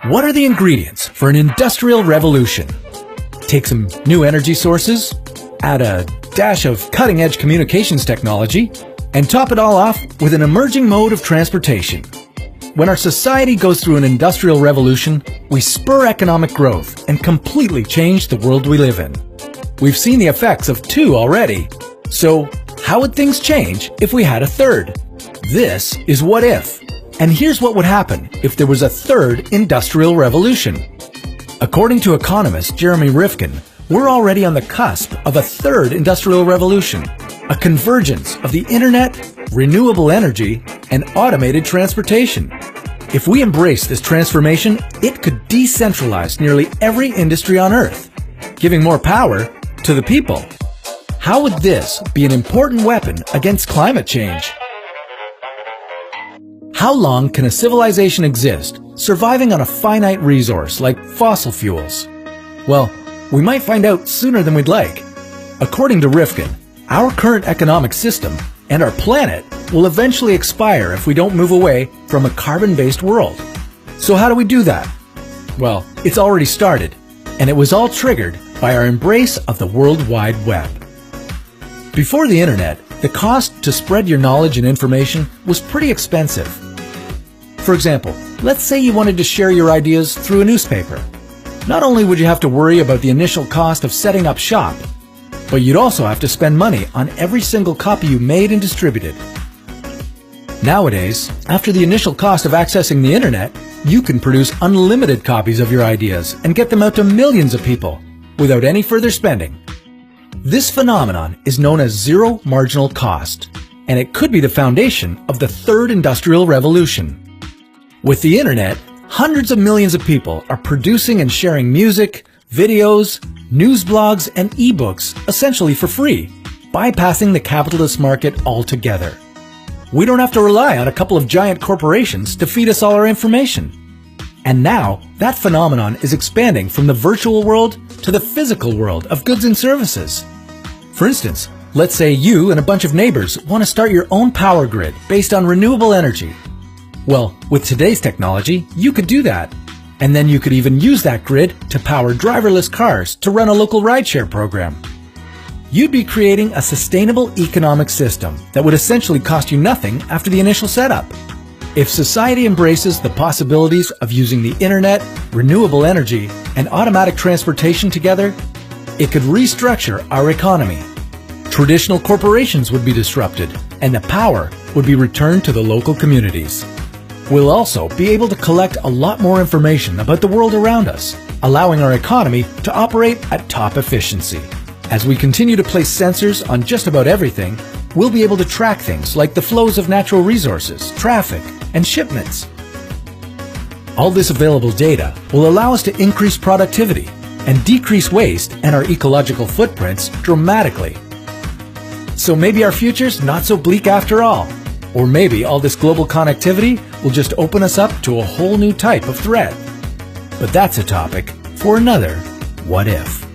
What are the ingredients for an industrial revolution? Take some new energy sources, add a dash of cutting-edge communications technology, and top it all off with an emerging mode of transportation. When our society goes through an industrial revolution, we spur economic growth and completely change the world we live in. We've seen the effects of two already. So, how would things change if we had a third? This is What If. And here's what would happen if there was a third industrial revolution. According to economist Jeremy Rifkin, we're already on the cusp of a third industrial revolution, a convergence of the internet, renewable energy, and automated transportation. If we embrace this transformation, it could decentralize nearly every industry on Earth, giving more power to the people. How would this be an important weapon against climate change? How long can a civilization exist, surviving on a finite resource like fossil fuels? Well, we might find out sooner than we'd like. According to Rifkin, our current economic system and our planet will eventually expire if we don't move away from a carbon-based world. So how do we do that? Well, it's already started, and it was all triggered by our embrace of the World Wide Web. Before the internet, the cost to spread your knowledge and information was pretty expensive. For example, let's say you wanted to share your ideas through a newspaper. Not only would you have to worry about the initial cost of setting up shop, but you'd also have to spend money on every single copy you made and distributed. Nowadays, after the initial cost of accessing the internet, you can produce unlimited copies of your ideas and get them out to millions of people without any further spending. This phenomenon is known as zero marginal cost, and it could be the foundation of the third industrial revolution. With the internet, hundreds of millions of people are producing and sharing music, videos, news blogs, and ebooks essentially for free, bypassing the capitalist market altogether. We don't have to rely on a couple of giant corporations to feed us all our information. And now, that phenomenon is expanding from the virtual world to the physical world of goods and services. For instance, let's say you and a bunch of neighbors want to start your own power grid based on renewable energy. Well, with today's technology, you could do that. And then you could even use that grid to power driverless cars to run a local rideshare program. You'd be creating a sustainable economic system that would essentially cost you nothing after the initial setup. If society embraces the possibilities of using the internet, renewable energy, and automatic transportation together, it could restructure our economy. Traditional corporations would be disrupted, and the power would be returned to the local communities. We'll also be able to collect a lot more information about the world around us, allowing our economy to operate at top efficiency. As we continue to place sensors on just about everything, we'll be able to track things like the flows of natural resources, traffic, and shipments. All this available data will allow us to increase productivity and decrease waste and our ecological footprints dramatically. So maybe our future's not so bleak after all. Or maybe all this global connectivity will just open us up to a whole new type of threat. But that's a topic for another What If.